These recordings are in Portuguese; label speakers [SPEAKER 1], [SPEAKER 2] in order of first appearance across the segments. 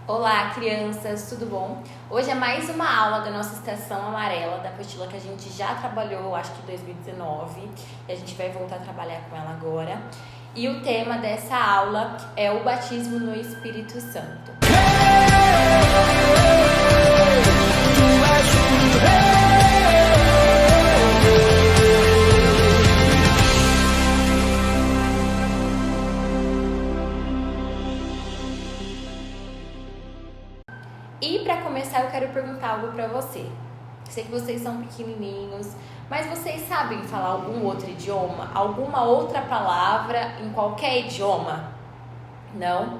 [SPEAKER 1] Olá, crianças, tudo bom? Hoje é mais uma aula da nossa estação amarela, da apostila que a gente já trabalhou, acho que em 2019, e a gente vai voltar a trabalhar com ela agora. E o tema dessa aula é o batismo no Espírito Santo. E para começar, eu quero perguntar algo para você. Sei que vocês são pequenininhos, mas vocês sabem falar algum outro idioma? Alguma outra palavra em qualquer idioma? Não?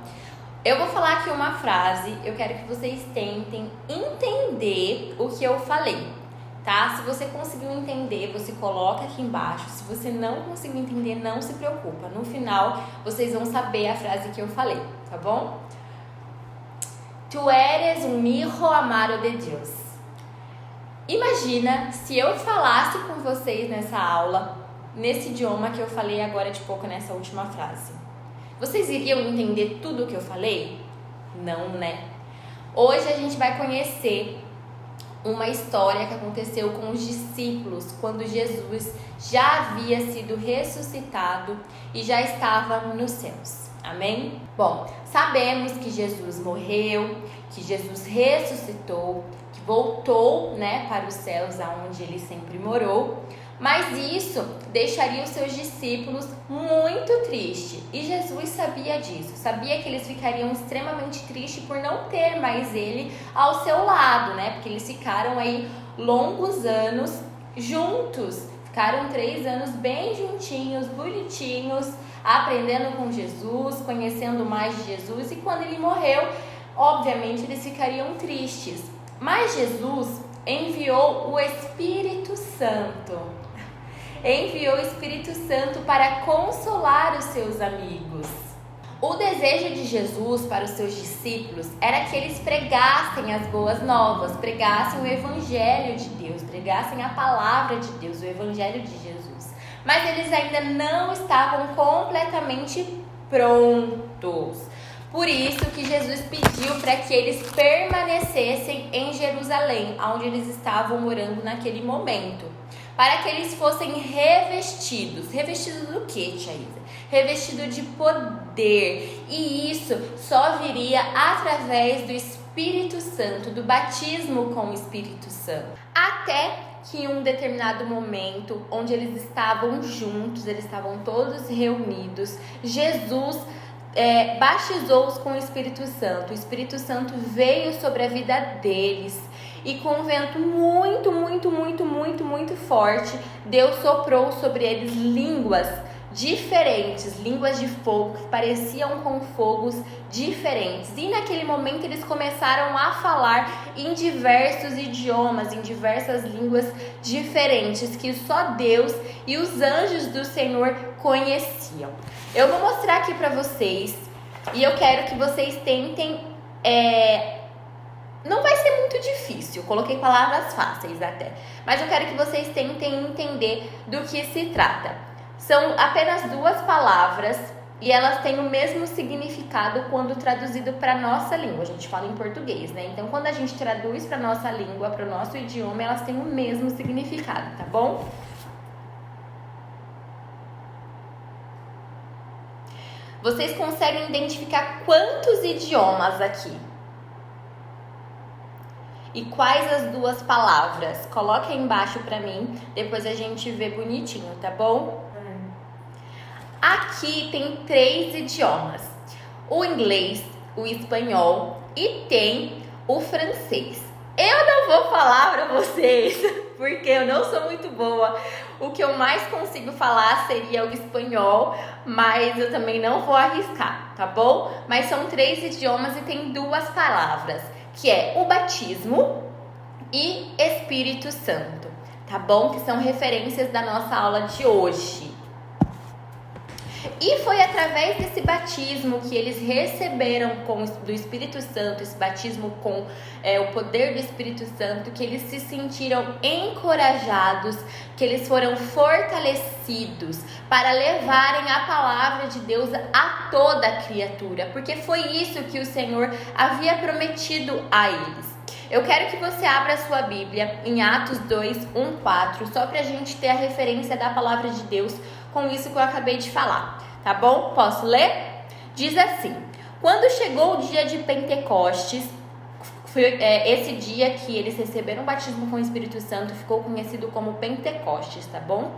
[SPEAKER 1] Eu vou falar aqui uma frase, eu quero que vocês tentem entender o que eu falei, tá? Se você conseguiu entender, você coloca aqui embaixo. Se você não conseguiu entender, não se preocupa. No final, vocês vão saber a frase que eu falei, tá bom? Tu eres um hijo amado de Deus. Imagina se eu falasse com vocês nessa aula, nesse idioma que eu falei agora de pouco nessa última frase. Vocês iriam entender tudo o que eu falei? Não, né? Hoje a gente vai conhecer uma história que aconteceu com os discípulos quando Jesus já havia sido ressuscitado e já estava nos céus. Amém? Bom, sabemos que Jesus morreu, que Jesus ressuscitou, que voltou, para os céus, aonde ele sempre morou. Mas isso deixaria os seus discípulos muito tristes. E Jesus sabia disso, sabia que eles ficariam extremamente tristes por não ter mais ele ao seu lado, Porque eles ficaram aí longos anos juntos. Ficaram 3 anos bem juntinhos, bonitinhos, aprendendo com Jesus, conhecendo mais de Jesus. E quando ele morreu, obviamente eles ficariam tristes. Mas Jesus enviou o Espírito Santo. Enviou o Espírito Santo para consolar os seus amigos. O desejo de Jesus para os seus discípulos era que eles pregassem as boas novas, pregassem o Evangelho de Deus, pregassem a palavra de Deus, o Evangelho de Jesus. Mas eles ainda não estavam completamente prontos. Por isso que Jesus pediu para que eles permanecessem em Jerusalém, onde eles estavam morando naquele momento, para que eles fossem revestidos. Revestidos do quê, Tia Isa? Revestido de poder. E isso só viria através do Espírito Santo, do batismo com o Espírito Santo. Até que em um determinado momento, onde eles estavam juntos, eles estavam todos reunidos, Jesus batizou-os com o Espírito Santo. O Espírito Santo veio sobre a vida deles e com um vento muito forte, Deus soprou sobre eles línguas diferentes, línguas de fogo que pareciam com fogos diferentes. E naquele momento eles começaram a falar em diversos idiomas, em diversas línguas diferentes que só Deus e os anjos do Senhor conheciam. Eu vou mostrar aqui para vocês e eu quero que vocês tentem. Não vai ser muito difícil, coloquei palavras fáceis até, mas eu quero que vocês tentem entender do que se trata. São apenas 2 palavras e elas têm o mesmo significado quando traduzido para a nossa língua. A gente fala em português, Então, quando a gente traduz para a nossa língua, para o nosso idioma, elas têm o mesmo significado, tá bom? Vocês conseguem identificar quantos idiomas aqui? E quais as 2 palavras? Coloca aí embaixo pra mim, depois a gente vê bonitinho, tá bom? Aqui tem 3 idiomas. O inglês, o espanhol e tem o francês. Eu não vou falar pra vocês, porque eu não sou muito boa. O que eu mais consigo falar seria o espanhol, mas eu também não vou arriscar, tá bom? Mas são 3 idiomas e tem 2 palavras, que é o batismo e Espírito Santo, tá bom? Que são referências da nossa aula de hoje. E foi através desse batismo que eles receberam do Espírito Santo, esse batismo com o poder do Espírito Santo, que eles se sentiram encorajados, que eles foram fortalecidos para levarem a palavra de Deus a toda a criatura, porque foi isso que o Senhor havia prometido a eles. Eu quero que você abra a sua Bíblia em Atos 2, 1, 4, só para a gente ter a referência da palavra de Deus com isso que eu acabei de falar, tá bom? Posso ler? Diz assim: quando chegou o dia de Pentecostes, foi esse dia que eles receberam o batismo com o Espírito Santo, ficou conhecido como Pentecostes, tá bom?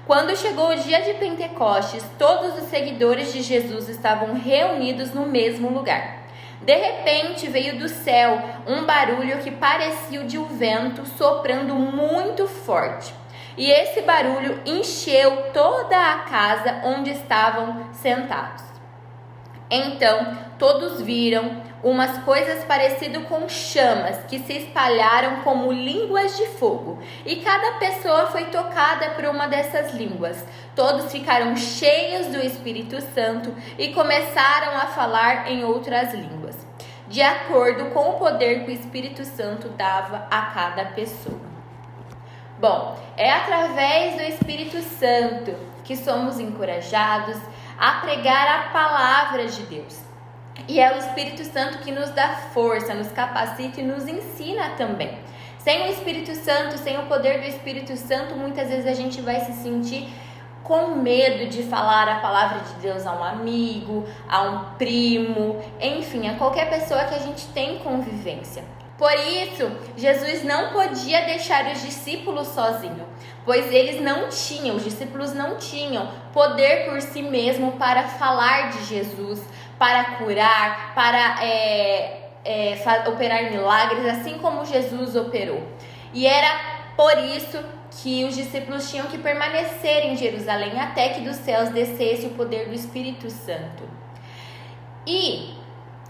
[SPEAKER 1] Quando chegou o dia de Pentecostes, todos os seguidores de Jesus estavam reunidos no mesmo lugar. De repente veio do céu um barulho que parecia o de um vento soprando muito forte. E esse barulho encheu toda a casa onde estavam sentados. Então todos viram umas coisas parecidas com chamas que se espalharam como línguas de fogo. E cada pessoa foi tocada por uma dessas línguas. Todos ficaram cheios do Espírito Santo e começaram a falar em outras línguas, de acordo com o poder que o Espírito Santo dava a cada pessoa. Bom, é através do Espírito Santo que somos encorajados a pregar a palavra de Deus. E é o Espírito Santo que nos dá força, nos capacita e nos ensina também. Sem o Espírito Santo, sem o poder do Espírito Santo, muitas vezes a gente vai se sentir com medo de falar a palavra de Deus a um amigo, a um primo, enfim, a qualquer pessoa que a gente tem convivência. Por isso, Jesus não podia deixar os discípulos sozinhos, pois os discípulos não tinham poder por si mesmo para falar de Jesus, para curar, para operar milagres, assim como Jesus operou. E era por isso que os discípulos tinham que permanecer em Jerusalém até que dos céus descesse o poder do Espírito Santo. E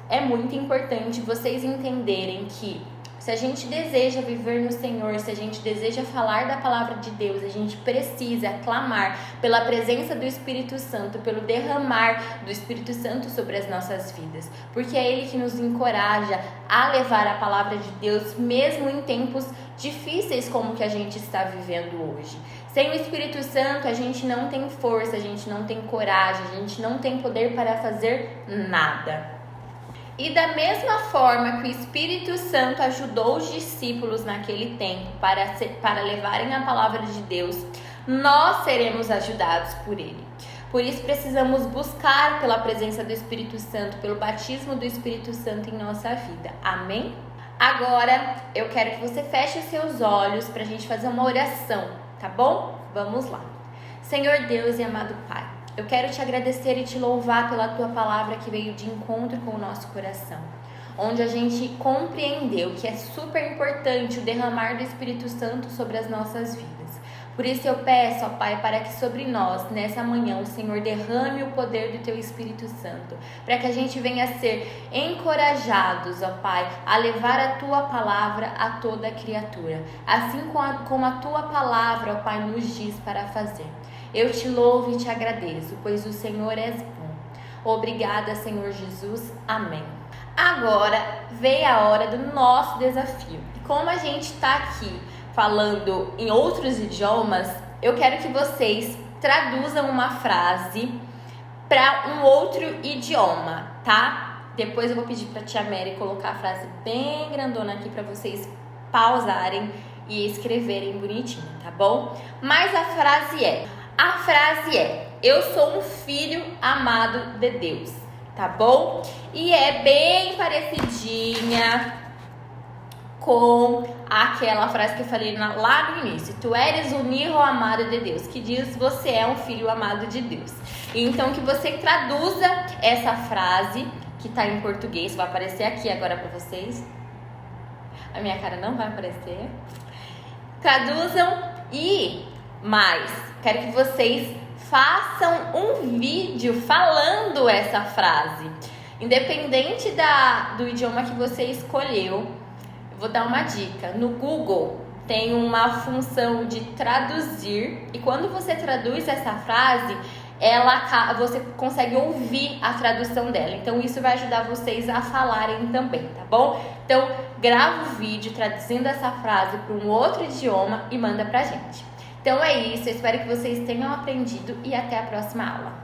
[SPEAKER 1] é muito importante vocês entenderem que se a gente deseja viver no Senhor, se a gente deseja falar da palavra de Deus, a gente precisa clamar pela presença do Espírito Santo, pelo derramar do Espírito Santo sobre as nossas vidas, porque é Ele que nos encoraja a levar a palavra de Deus, mesmo em tempos difíceis como que a gente está vivendo hoje. Sem o Espírito Santo, a gente não tem força, a gente não tem coragem, a gente não tem poder para fazer nada. E da mesma forma que o Espírito Santo ajudou os discípulos naquele tempo para levarem a palavra de Deus, nós seremos ajudados por Ele. Por isso precisamos buscar pela presença do Espírito Santo, pelo batismo do Espírito Santo em nossa vida. Amém? Agora eu quero que você feche os seus olhos para a gente fazer uma oração, tá bom? Vamos lá. Senhor Deus e amado Pai, eu quero te agradecer e te louvar pela tua palavra que veio de encontro com o nosso coração, onde a gente compreendeu que é super importante o derramar do Espírito Santo sobre as nossas vidas. Por isso eu peço, ó Pai, para que sobre nós, nessa manhã, o Senhor derrame o poder do Teu Espírito Santo, para que a gente venha a ser encorajados, ó Pai, a levar a Tua palavra a toda a criatura, assim como a Tua palavra, ó Pai, nos diz para fazer. Eu te louvo e te agradeço, pois o Senhor é bom. Obrigada, Senhor Jesus. Amém. Agora veio a hora do nosso desafio. E como a gente está aqui falando em outros idiomas, eu quero que vocês traduzam uma frase para um outro idioma, tá? Depois eu vou pedir para a tia Mary colocar a frase bem grandona aqui para vocês pausarem e escreverem bonitinho, tá bom? Mas a frase é: eu sou um filho amado de Deus, tá bom? E é bem parecidinha com aquela frase que eu falei lá no início. Tu eres um hijo amado de Deus, que diz você é um filho amado de Deus. Então que você traduza essa frase que tá em português, vai aparecer aqui agora para vocês. A minha cara não vai aparecer. Traduzam e mais, quero que vocês façam um vídeo falando essa frase. Independente do idioma que você escolheu, vou dar uma dica. No Google tem uma função de traduzir e quando você traduz essa frase, você consegue ouvir a tradução dela. Então isso vai ajudar vocês a falarem também, tá bom? Então grava o vídeo traduzindo essa frase para um outro idioma e manda pra gente. Então é isso, eu espero que vocês tenham aprendido e até a próxima aula.